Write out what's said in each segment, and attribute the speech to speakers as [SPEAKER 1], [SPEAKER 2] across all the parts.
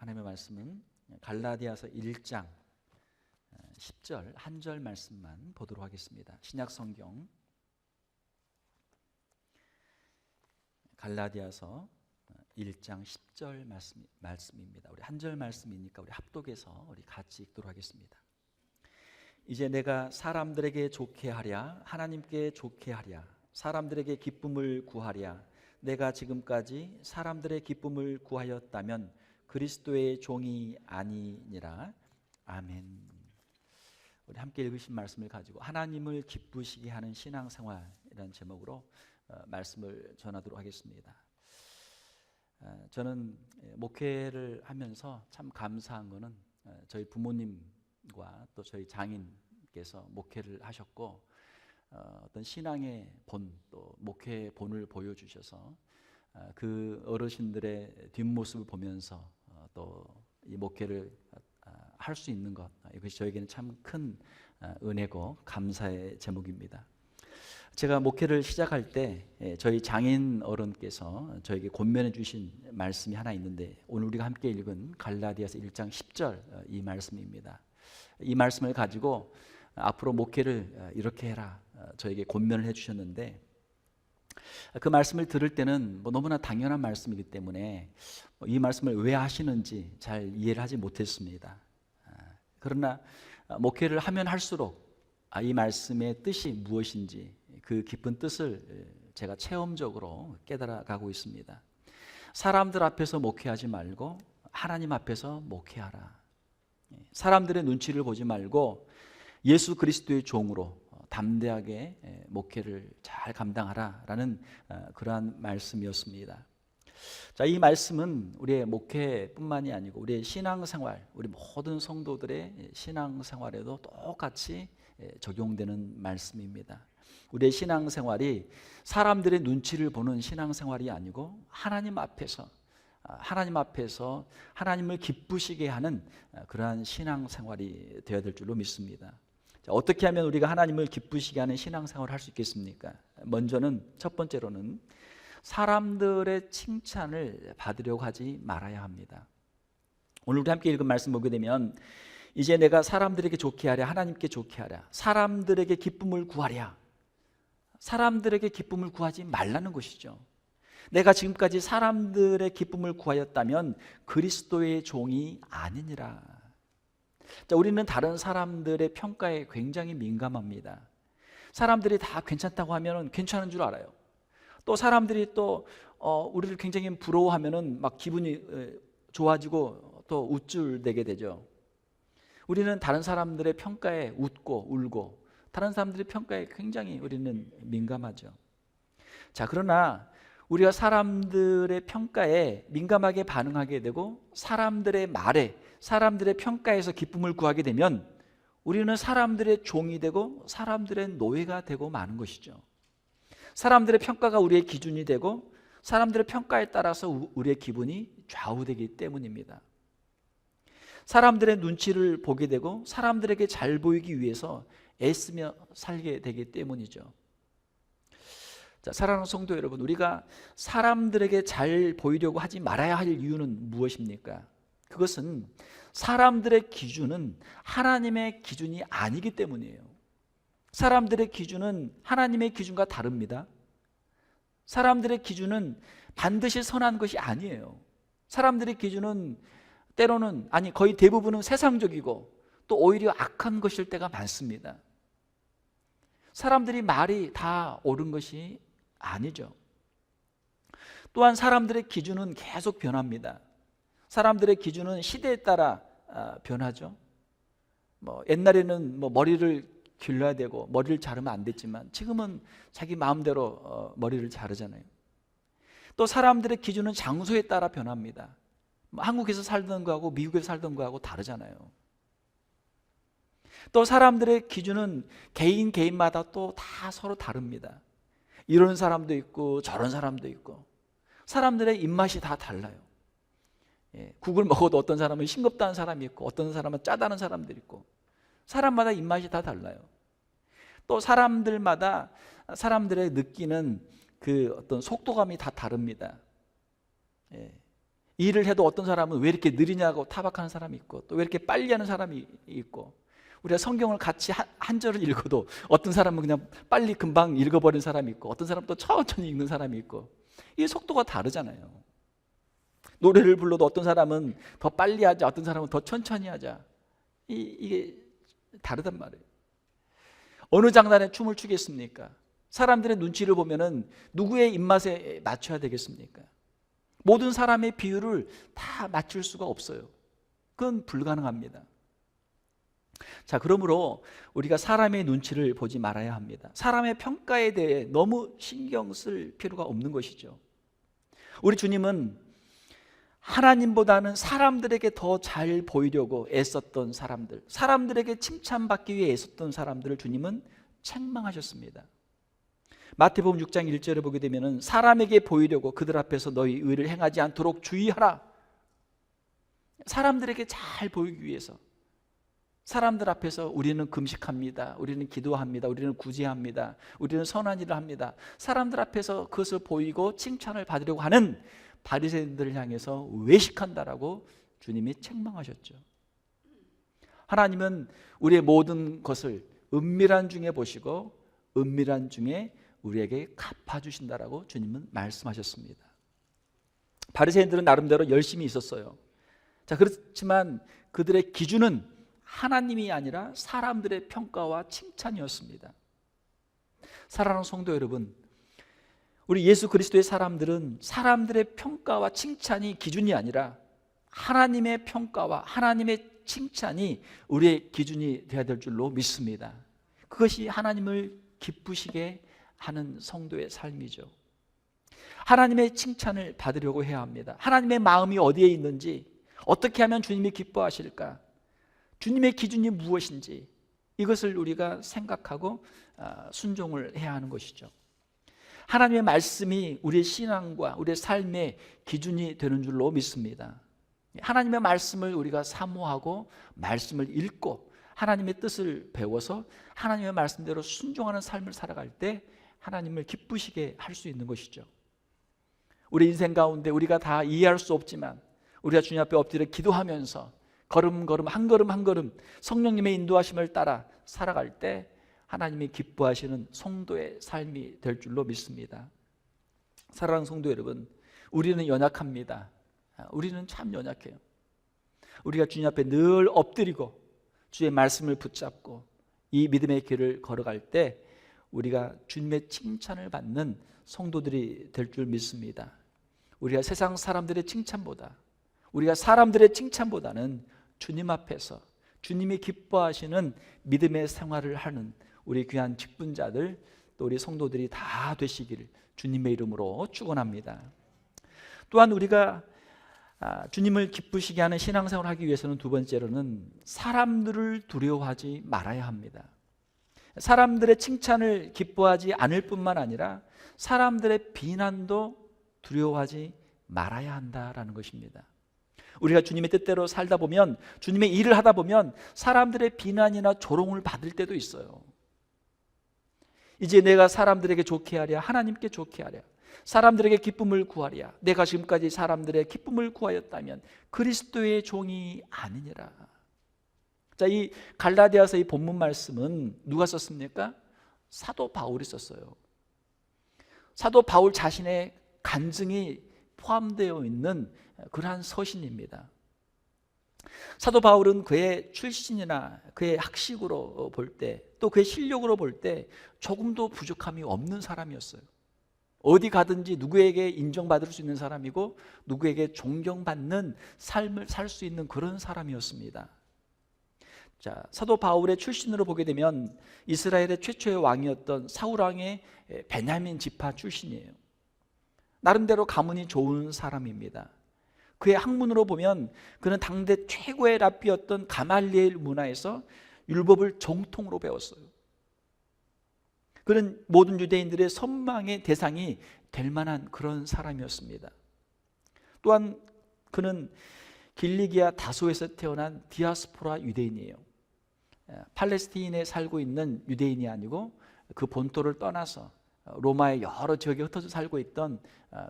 [SPEAKER 1] 하나님의 말씀은 갈라디아서 1장 10절 한 절 말씀만 보도록 하겠습니다. 신약 성경 갈라디아서 1장 10절 말씀입니다. 우리 한 절 말씀이니까 우리 합독해서 우리 같이 읽도록 하겠습니다. 이제 내가 사람들에게 좋게 하랴 하나님께 좋게 하랴 사람들에게 기쁨을 구하랴 내가 지금까지 사람들의 기쁨을 구하였다면 그리스도의 종이 아니니라. 아멘. 우리 함께 읽으신 말씀을 가지고 하나님을 기쁘시게 하는 신앙생활이라는 제목으로 말씀을 전하도록 하겠습니다. 저는 목회를 하면서 참 감사한 것은 저희 부모님과 또 저희 장인께서 목회를 하셨고 어떤 신앙의 본, 또 목회의 본을 보여주셔서 그 어르신들의 뒷모습을 보면서 또 이 목회를 할 수 있는 것, 이것이 저에게는 참 큰 은혜고 감사의 제목입니다. 제가 목회를 시작할 때 저희 장인 어른께서 저에게 권면해 주신 말씀이 하나 있는데 오늘 우리가 함께 읽은 갈라디아서 1장 10절 이 말씀입니다. 이 말씀을 가지고 앞으로 목회를 이렇게 해라 저에게 권면을 해주셨는데 그 말씀을 들을 때는 너무나 당연한 말씀이기 때문에 이 말씀을 왜 하시는지 잘 이해를 하지 못했습니다. 그러나 목회를 하면 할수록 이 말씀의 뜻이 무엇인지 그 깊은 뜻을 제가 체험적으로 깨달아가고 있습니다. 사람들 앞에서 목회하지 말고 하나님 앞에서 목회하라. 사람들의 눈치를 보지 말고 예수 그리스도의 종으로 담대하게 목회를 잘 감당하라라는 그러한 말씀이었습니다. 자, 이 말씀은 우리의 목회뿐만이 아니고 우리의 신앙생활, 우리 모든 성도들의 신앙생활에도 똑같이 적용되는 말씀입니다. 우리의 신앙생활이 사람들의 눈치를 보는 신앙생활이 아니고 하나님 앞에서 하나님을 기쁘시게 하는 그러한 신앙생활이 되어야 될 줄로 믿습니다. 자, 어떻게 하면 우리가 하나님을 기쁘시게 하는 신앙생활을 할 수 있겠습니까? 먼저는 첫 번째로는 사람들의 칭찬을 받으려고 하지 말아야 합니다. 오늘 우리 함께 읽은 말씀 보게 되면 이제 내가 사람들에게 좋게 하랴 하나님께 좋게 하랴 사람들에게 기쁨을 구하랴. 사람들에게 기쁨을 구하지 말라는 것이죠. 내가 지금까지 사람들의 기쁨을 구하였다면 그리스도의 종이 아니니라. 자, 우리는 다른 사람들의 평가에 굉장히 민감합니다. 사람들이 다 괜찮다고 하면 괜찮은 줄 알아요. 또 사람들이 또 우리를 굉장히 부러워하면 막 기분이 좋아지고 또 우쭐대게 되죠. 우리는 다른 사람들의 평가에 웃고 울고 다른 사람들의 평가에 굉장히 우리는 민감하죠. 자, 그러나 우리가 사람들의 평가에 민감하게 반응하게 되고 사람들의 말에 사람들의 평가에서 기쁨을 구하게 되면 우리는 사람들의 종이 되고 사람들의 노예가 되고 마는 것이죠. 사람들의 평가가 우리의 기준이 되고 사람들의 평가에 따라서 우리의 기분이 좌우되기 때문입니다. 사람들의 눈치를 보게 되고 사람들에게 잘 보이기 위해서 애쓰며 살게 되기 때문이죠. 자, 사랑하는 성도 여러분, 우리가 사람들에게 잘 보이려고 하지 말아야 할 이유는 무엇입니까? 그것은 사람들의 기준은 하나님의 기준이 아니기 때문이에요. 사람들의 기준은 하나님의 기준과 다릅니다. 사람들의 기준은 반드시 선한 것이 아니에요. 사람들의 기준은 때로는 거의 대부분은 세상적이고 또 오히려 악한 것일 때가 많습니다. 사람들이 말이 다 옳은 것이 아니죠. 또한 사람들의 기준은 계속 변합니다. 사람들의 기준은 시대에 따라 변하죠. 옛날에는 머리를 길러야 되고 머리를 자르면 안 됐지만 지금은 자기 마음대로 머리를 자르잖아요. 또 사람들의 기준은 장소에 따라 변합니다. 한국에서 살던 거하고 미국에서 살던 거하고 다르잖아요. 또 사람들의 기준은 개인마다 또 다 서로 다릅니다. 이런 사람도 있고 저런 사람도 있고 사람들의 입맛이 다 달라요. 국을 먹어도 어떤 사람은 싱겁다는 사람이 있고 어떤 사람은 짜다는 사람들이 있고 사람마다 입맛이 다 달라요. 또 사람들마다 사람들의 느끼는 그 어떤 속도감이 다 다릅니다. 일을 해도 어떤 사람은 왜 이렇게 느리냐고 타박하는 사람이 있고, 또 왜 이렇게 빨리 하는 사람이 있고, 우리가 성경을 같이 한 절을 읽어도 어떤 사람은 그냥 빨리 금방 읽어버리는 사람이 있고, 어떤 사람은 또 천천히 읽는 사람이 있고, 이 속도가 다르잖아요. 노래를 불러도 어떤 사람은 더 빨리 하자, 어떤 사람은 더 천천히 하자. 이게 다르단 말이에요. 어느 장단에 춤을 추겠습니까? 사람들의 눈치를 보면은 누구의 입맛에 맞춰야 되겠습니까? 모든 사람의 비율을 다 맞출 수가 없어요. 그건 불가능합니다. 자, 그러므로 우리가 사람의 눈치를 보지 말아야 합니다. 사람의 평가에 대해 너무 신경 쓸 필요가 없는 것이죠. 우리 주님은 하나님보다는 사람들에게 더 잘 보이려고 애썼던 사람들, 사람들에게 칭찬받기 위해 애썼던 사람들을 주님은 책망하셨습니다. 마태복음 6장 1절에 보게 되면 사람에게 보이려고 그들 앞에서 너희 의를 행하지 않도록 주의하라. 사람들에게 잘 보이기 위해서, 사람들 앞에서 우리는 금식합니다, 우리는 기도합니다, 우리는 구제합니다, 우리는 선한 일을 합니다, 사람들 앞에서 그것을 보이고 칭찬을 받으려고 하는 바리새인들을 향해서 외식한다라고 주님이 책망하셨죠. 하나님은 우리의 모든 것을 은밀한 중에 보시고 은밀한 중에 우리에게 갚아주신다라고 주님은 말씀하셨습니다. 바리새인들은 나름대로 열심히 있었어요. 자, 그렇지만 그들의 기준은 하나님이 아니라 사람들의 평가와 칭찬이었습니다. 사랑하는 성도 여러분, 우리 예수 그리스도의 사람들은 사람들의 평가와 칭찬이 기준이 아니라 하나님의 평가와 하나님의 칭찬이 우리의 기준이 되어야 될 줄로 믿습니다. 그것이 하나님을 기쁘시게 하는 성도의 삶이죠. 하나님의 칭찬을 받으려고 해야 합니다. 하나님의 마음이 어디에 있는지, 어떻게 하면 주님이 기뻐하실까, 주님의 기준이 무엇인지, 이것을 우리가 생각하고 순종을 해야 하는 것이죠. 하나님의 말씀이 우리의 신앙과 우리의 삶의 기준이 되는 줄로 믿습니다. 하나님의 말씀을 우리가 사모하고 말씀을 읽고 하나님의 뜻을 배워서 하나님의 말씀대로 순종하는 삶을 살아갈 때 하나님을 기쁘시게 할 수 있는 것이죠. 우리 인생 가운데 우리가 다 이해할 수 없지만 우리가 주님 앞에 엎드려 기도하면서 걸음걸음 한 걸음 한 걸음 성령님의 인도하심을 따라 살아갈 때 하나님이 기뻐하시는 성도의 삶이 될 줄로 믿습니다. 사랑하는 성도 여러분, 우리는 연약합니다. 우리는 참 연약해요. 우리가 주님 앞에 늘 엎드리고 주의 말씀을 붙잡고 이 믿음의 길을 걸어갈 때 우리가 주님의 칭찬을 받는 성도들이 될 줄 믿습니다. 우리가 세상 사람들의 칭찬보다, 우리가 사람들의 칭찬보다는 주님 앞에서 주님이 기뻐하시는 믿음의 생활을 하는 우리 귀한 직분자들, 또 우리 성도들이 다 되시기를 주님의 이름으로 축원합니다. 또한 우리가 주님을 기쁘시게 하는 신앙생활을 하기 위해서는 두 번째로는 사람들을 두려워하지 말아야 합니다. 사람들의 칭찬을 기뻐하지 않을 뿐만 아니라 사람들의 비난도 두려워하지 말아야 한다라는 것입니다. 우리가 주님의 뜻대로 살다 보면, 주님의 일을 하다 보면 사람들의 비난이나 조롱을 받을 때도 있어요. 이제 내가 사람들에게 좋게 하랴, 하나님께 좋게 하랴, 사람들에게 기쁨을 구하랴, 내가 지금까지 사람들의 기쁨을 구하였다면 그리스도의 종이 아니니라. 자, 이 갈라디아서 이 본문 말씀은 누가 썼습니까? 사도 바울이 썼어요. 사도 바울 자신의 간증이 포함되어 있는 그러한 서신입니다. 사도 바울은 그의 출신이나 그의 학식으로 볼 때, 또 그의 실력으로 볼 때 조금도 부족함이 없는 사람이었어요. 어디 가든지 누구에게 인정받을 수 있는 사람이고 누구에게 존경받는 삶을 살 수 있는 그런 사람이었습니다. 자, 사도 바울의 출신으로 보게 되면 이스라엘의 최초의 왕이었던 사울 왕의 베냐민 지파 출신이에요. 나름대로 가문이 좋은 사람입니다. 그의 학문으로 보면 그는 당대 최고의 랍비였던 가말리엘 문화에서 율법을 정통으로 배웠어요. 그는 모든 유대인들의 선망의 대상이 될 만한 그런 사람이었습니다. 또한 그는 길리기아 다소에서 태어난 디아스포라 유대인이에요. 팔레스타인에 살고 있는 유대인이 아니고 그 본토를 떠나서 로마의 여러 지역에 흩어져 살고 있던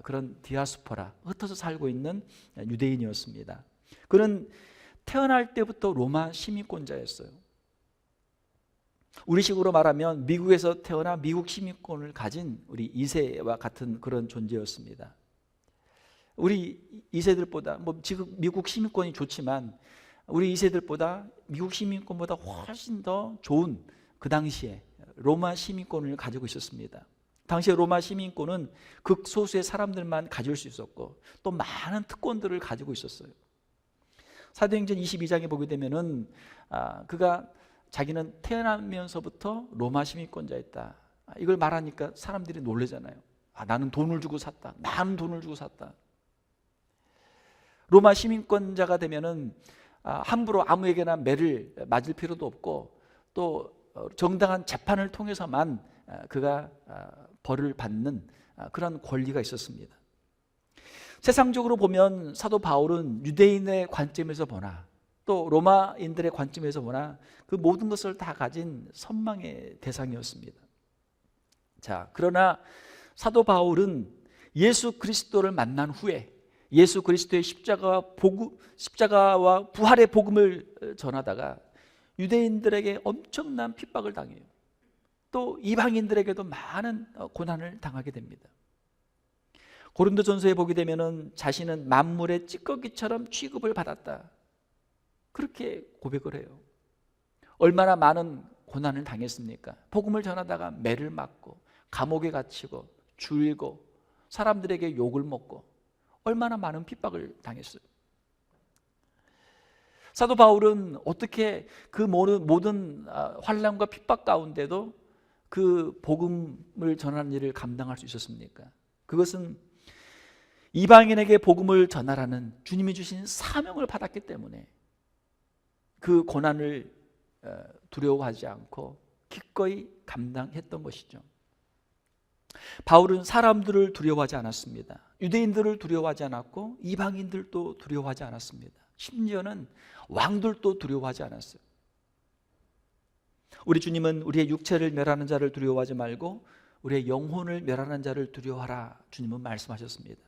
[SPEAKER 1] 그런 디아스포라, 흩어져 살고 있는 유대인이었습니다. 그는 태어날 때부터 로마 시민권자였어요. 우리식으로 말하면 미국에서 태어나 미국 시민권을 가진 우리 2세와 같은 그런 존재였습니다. 우리 2세들보다 지금 미국 시민권이 좋지만 우리 2세들보다 미국 시민권보다 훨씬 더 좋은 그 당시에 로마 시민권을 가지고 있었습니다. 당시에 로마 시민권은 극소수의 사람들만 가질 수 있었고 또 많은 특권들을 가지고 있었어요. 사도행전 22장에 보게 되면은 그가 자기는 태어나면서부터 로마 시민권자였다. 이걸 말하니까 사람들이 놀라잖아요. 나는 돈을 주고 샀다. 나는 돈을 주고 샀다. 로마 시민권자가 되면은 함부로 아무에게나 매를 맞을 필요도 없고 또 정당한 재판을 통해서만 그가 벌을 받는 그런 권리가 있었습니다. 세상적으로 보면 사도 바울은 유대인의 관점에서 보나 또 로마인들의 관점에서 보나 그 모든 것을 다 가진 선망의 대상이었습니다. 자, 그러나 사도 바울은 예수 그리스도를 만난 후에 예수 그리스도의 십자가와 부활의 복음을 전하다가 유대인들에게 엄청난 핍박을 당해요. 또 이방인들에게도 많은 고난을 당하게 됩니다. 고린도전서에 보게 되면은 자신은 만물의 찌꺼기처럼 취급을 받았다. 그렇게 고백을 해요. 얼마나 많은 고난을 당했습니까? 복음을 전하다가 매를 맞고 감옥에 갇히고 줄이고 사람들에게 욕을 먹고 얼마나 많은 핍박을 당했어요. 사도 바울은 어떻게 그 모든 환난과 핍박 가운데도 그 복음을 전하는 일을 감당할 수 있었습니까? 그것은 이방인에게 복음을 전하라는 주님이 주신 사명을 받았기 때문에 그 고난을 두려워하지 않고 기꺼이 감당했던 것이죠. 바울은 사람들을 두려워하지 않았습니다. 유대인들을 두려워하지 않았고 이방인들도 두려워하지 않았습니다. 심지어는 왕들도 두려워하지 않았어요. 우리 주님은 우리의 육체를 멸하는 자를 두려워하지 말고 우리의 영혼을 멸하는 자를 두려워하라 주님은 말씀하셨습니다.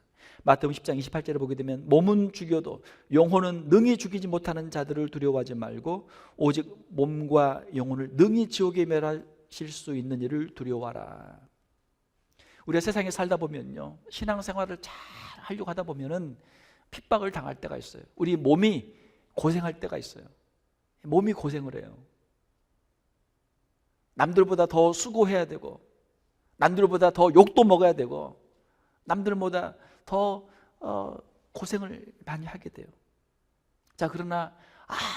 [SPEAKER 1] 마태복음 10장 28절에 보게 되면 몸은 죽여도 영혼은 능히 죽이지 못하는 자들을 두려워하지 말고 오직 몸과 영혼을 능히 지옥에 멸하실 수 있는 이를 두려워하라. 우리가 세상에 살다 보면요, 신앙생활을 잘 하려고 하다 보면은 핍박을 당할 때가 있어요. 우리 몸이 고생할 때가 있어요. 몸이 고생을 해요. 남들보다 더 수고해야 되고 남들보다 더 욕도 먹어야 되고 남들보다 더 고생을 많이 하게 돼요. 자, 그러나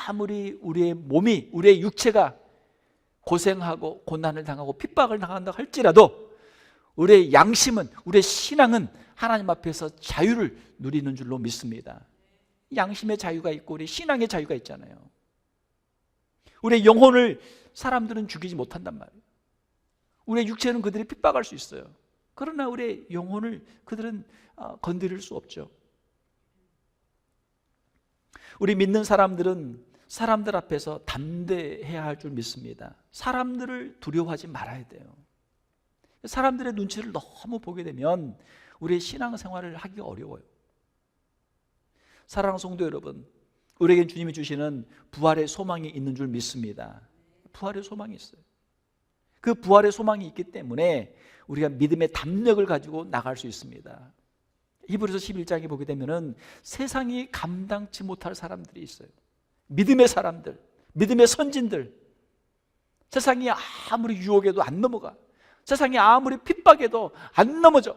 [SPEAKER 1] 아무리 우리의 몸이, 우리의 육체가 고생하고 고난을 당하고 핍박을 당한다 할지라도 우리의 양심은, 우리의 신앙은 하나님 앞에서 자유를 누리는 줄로 믿습니다. 양심의 자유가 있고 우리 신앙의 자유가 있잖아요. 우리의 영혼을 사람들은 죽이지 못한단 말이에요. 우리의 육체는 그들이 핍박할 수 있어요. 그러나 우리의 영혼을 그들은 건드릴 수 없죠. 우리 믿는 사람들은 사람들 앞에서 담대해야 할 줄 믿습니다. 사람들을 두려워하지 말아야 돼요. 사람들의 눈치를 너무 보게 되면 우리의 신앙생활을 하기 어려워요. 사랑하는 성도 여러분, 우리에겐 주님이 주시는 부활의 소망이 있는 줄 믿습니다. 부활의 소망이 있어요. 그 부활의 소망이 있기 때문에 우리가 믿음의 담력을 가지고 나갈 수 있습니다. 히브리서 11장에 보게 되면은 세상이 감당치 못할 사람들이 있어요. 믿음의 사람들, 믿음의 선진들. 세상이 아무리 유혹해도 안 넘어가. 세상이 아무리 핍박해도 안 넘어져.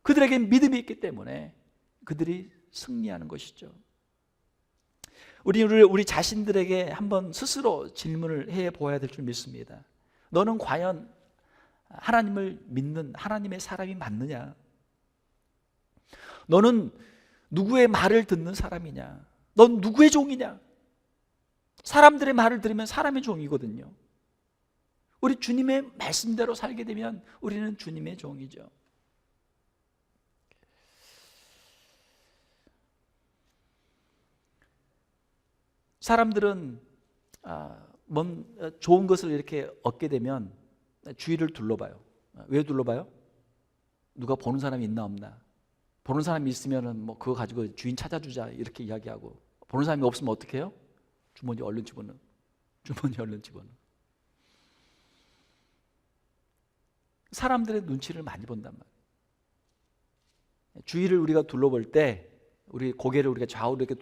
[SPEAKER 1] 그들에게 믿음이 있기 때문에 그들이 승리하는 것이죠. 우리 자신들에게 한번 스스로 질문을 해보아야 될 줄 믿습니다. 너는 과연 하나님을 믿는 하나님의 사람이 맞느냐? 너는 누구의 말을 듣는 사람이냐? 넌 누구의 종이냐? 사람들의 말을 들으면 사람의 종이거든요. 우리 주님의 말씀대로 살게 되면 우리는 주님의 종이죠. 사람들은 좋은 것을 이렇게 얻게 되면 주위를 둘러봐요. 왜 둘러봐요? 누가 보는 사람이 있나 없나. 보는 사람이 있으면은 뭐 그거 가지고 주인 찾아주자 이렇게 이야기하고, 보는 사람이 없으면 어떻게 해요? 주머니 얼른 집어넣어. 주머니 얼른 집어넣어. 사람들의 눈치를 많이 본단 말이에요. 주위를 우리가 둘러볼 때, 우리 고개를 우리가 좌우로 이렇게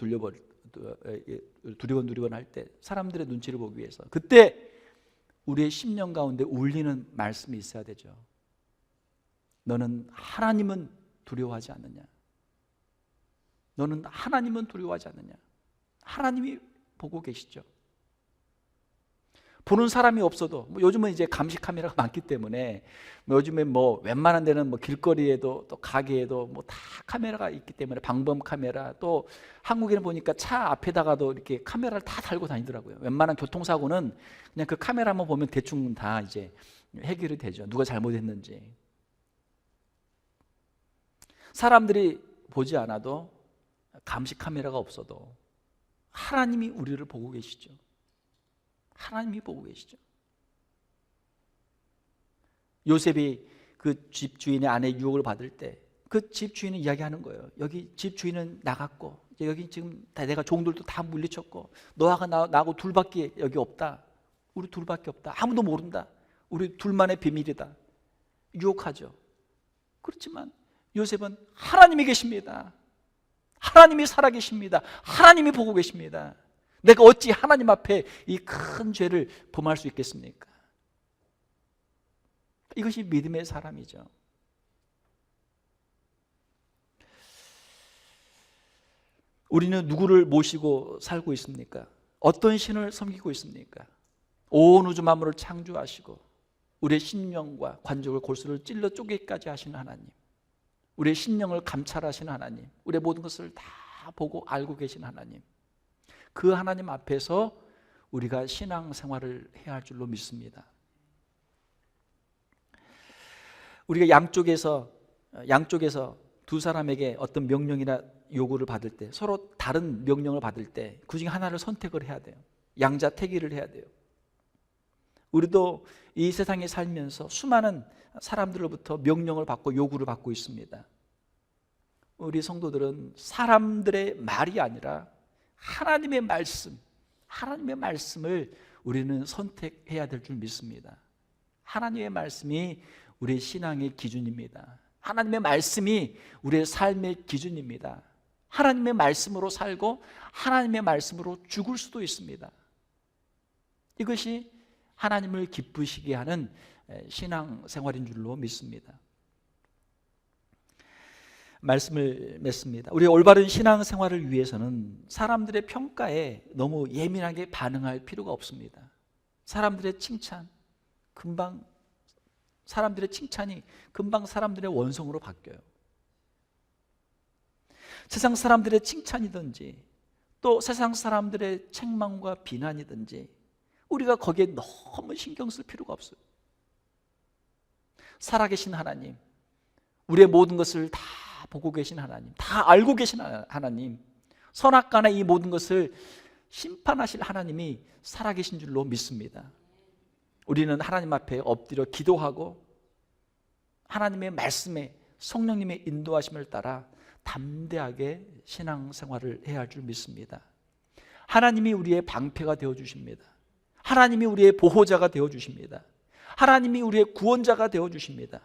[SPEAKER 1] 두리번두리번 할 때 사람들의 눈치를 보기 위해서, 그때 우리의 심령 가운데 울리는 말씀이 있어야 되죠. 너는 하나님은 두려워하지 않느냐? 너는 하나님은 두려워하지 않느냐? 하나님이 보고 계시죠. 보는 사람이 없어도, 요즘은 이제 감시 카메라가 많기 때문에, 요즘에 웬만한 데는 길거리에도 또 가게에도 다 카메라가 있기 때문에, 방범 카메라, 또 한국에는 보니까 차 앞에다가도 이렇게 카메라를 다 달고 다니더라고요. 웬만한 교통사고는 그냥 그 카메라만 보면 대충 다 이제 해결이 되죠. 누가 잘못했는지. 사람들이 보지 않아도, 감시 카메라가 없어도 하나님이 우리를 보고 계시죠. 하나님이 보고 계시죠. 요셉이 그 집주인의 아내 유혹을 받을 때 그 집주인은 이야기하는 거예요. 여기 집주인은 나갔고, 여기 지금 내가 종들도 다 물리쳤고, 너하고 나하고 둘밖에 여기 없다. 우리 둘밖에 없다. 아무도 모른다. 우리 둘만의 비밀이다. 유혹하죠. 그렇지만 요셉은 하나님이 계십니다. 하나님이 살아계십니다. 하나님이 보고 계십니다. 내가 어찌 하나님 앞에 이 큰 죄를 범할 수 있겠습니까? 이것이 믿음의 사람이죠. 우리는 누구를 모시고 살고 있습니까? 어떤 신을 섬기고 있습니까? 온 우주 만물을 창조하시고 우리의 심령과 관절과 골수를 찔러 쪼개기까지 하시는 하나님, 우리의 심령을 감찰하시는 하나님, 우리의 모든 것을 다 보고 알고 계신 하나님, 그 하나님 앞에서 우리가 신앙생활을 해야 할 줄로 믿습니다. 우리가 양쪽에서 두 사람에게 어떤 명령이나 요구를 받을 때, 서로 다른 명령을 받을 때 그 중에 하나를 선택을 해야 돼요. 양자택일을 해야 돼요. 우리도 이 세상에 살면서 수많은 사람들로부터 명령을 받고 요구를 받고 있습니다. 우리 성도들은 사람들의 말이 아니라 하나님의 말씀을 우리는 선택해야 될 줄 믿습니다. 하나님의 말씀이 우리의 신앙의 기준입니다. 하나님의 말씀이 우리의 삶의 기준입니다. 하나님의 말씀으로 살고 하나님의 말씀으로 죽을 수도 있습니다. 이것이 하나님을 기쁘시게 하는 신앙생활인 줄로 믿습니다. 말씀을 맺습니다. 우리의 올바른 신앙생활을 위해서는 사람들의 평가에 너무 예민하게 반응할 필요가 없습니다. 사람들의 칭찬이 금방 사람들의 원성으로 바뀌어요. 세상 사람들의 칭찬이든지 또 세상 사람들의 책망과 비난이든지 우리가 거기에 너무 신경 쓸 필요가 없어요. 살아계신 하나님, 우리의 모든 것을 다 보고 계신 하나님, 다 알고 계신 하나님, 선악간의 이 모든 것을 심판하실 하나님이 살아계신 줄로 믿습니다. 우리는 하나님 앞에 엎드려 기도하고 하나님의 말씀에 성령님의 인도하심을 따라 담대하게 신앙생활을 해야 할 줄 믿습니다. 하나님이 우리의 방패가 되어주십니다. 하나님이 우리의 보호자가 되어주십니다. 하나님이 우리의 구원자가 되어주십니다.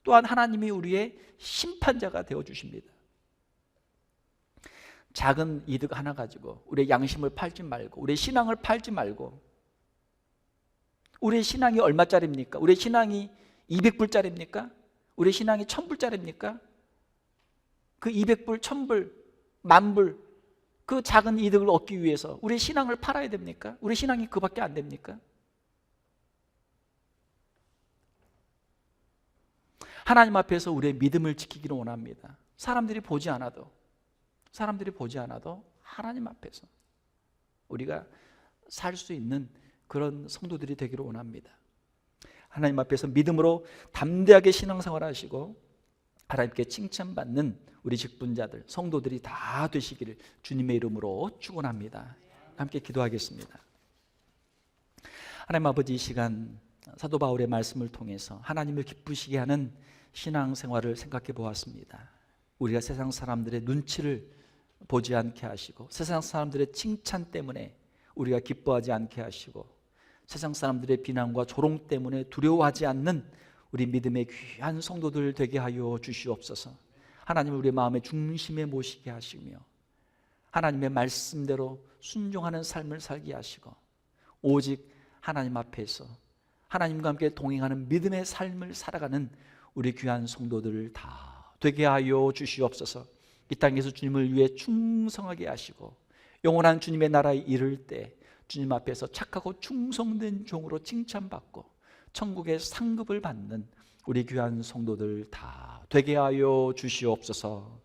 [SPEAKER 1] 또한 하나님이 우리의 심판자가 되어주십니다. 작은 이득 하나 가지고 우리의 양심을 팔지 말고, 우리의 신앙을 팔지 말고, 우리의 신앙이 얼마짜리입니까? 우리의 신앙이 200불짜리입니까? 우리의 신앙이 1000불짜리입니까? 그 200불, 1000불, 10,000불, 그 작은 이득을 얻기 위해서 우리의 신앙을 팔아야 됩니까? 우리 신앙이 그밖에 안 됩니까? 하나님 앞에서 우리의 믿음을 지키기를 원합니다. 사람들이 보지 않아도 하나님 앞에서 우리가 살 수 있는 그런 성도들이 되기를 원합니다. 하나님 앞에서 믿음으로 담대하게 신앙생활 하시고 하나님께 칭찬받는 우리 직분자들, 성도들이 다 되시기를 주님의 이름으로 축원합니다. 함께 기도하겠습니다. 하나님 아버지, 이 시간 사도 바울의 말씀을 통해서 하나님을 기쁘시게 하는 신앙생활을 생각해 보았습니다. 우리가 세상 사람들의 눈치를 보지 않게 하시고, 세상 사람들의 칭찬 때문에 우리가 기뻐하지 않게 하시고, 세상 사람들의 비난과 조롱 때문에 두려워하지 않는 우리 믿음의 귀한 성도들 되게 하여 주시옵소서. 하나님을 우리의 마음의 중심에 모시게 하시며 하나님의 말씀대로 순종하는 삶을 살게 하시고, 오직 하나님 앞에서 하나님과 함께 동행하는 믿음의 삶을 살아가는 우리 귀한 성도들을 다 되게 하여 주시옵소서. 이 땅에서 주님을 위해 충성하게 하시고, 영원한 주님의 나라에 이를 때 주님 앞에서 착하고 충성된 종으로 칭찬받고 천국의 상급을 받는 우리 귀한 성도들 다 되게 하여 주시옵소서.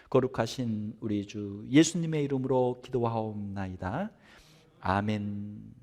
[SPEAKER 1] 거룩하신 우리 주 예수님의 이름으로 기도하옵나이다. 아멘.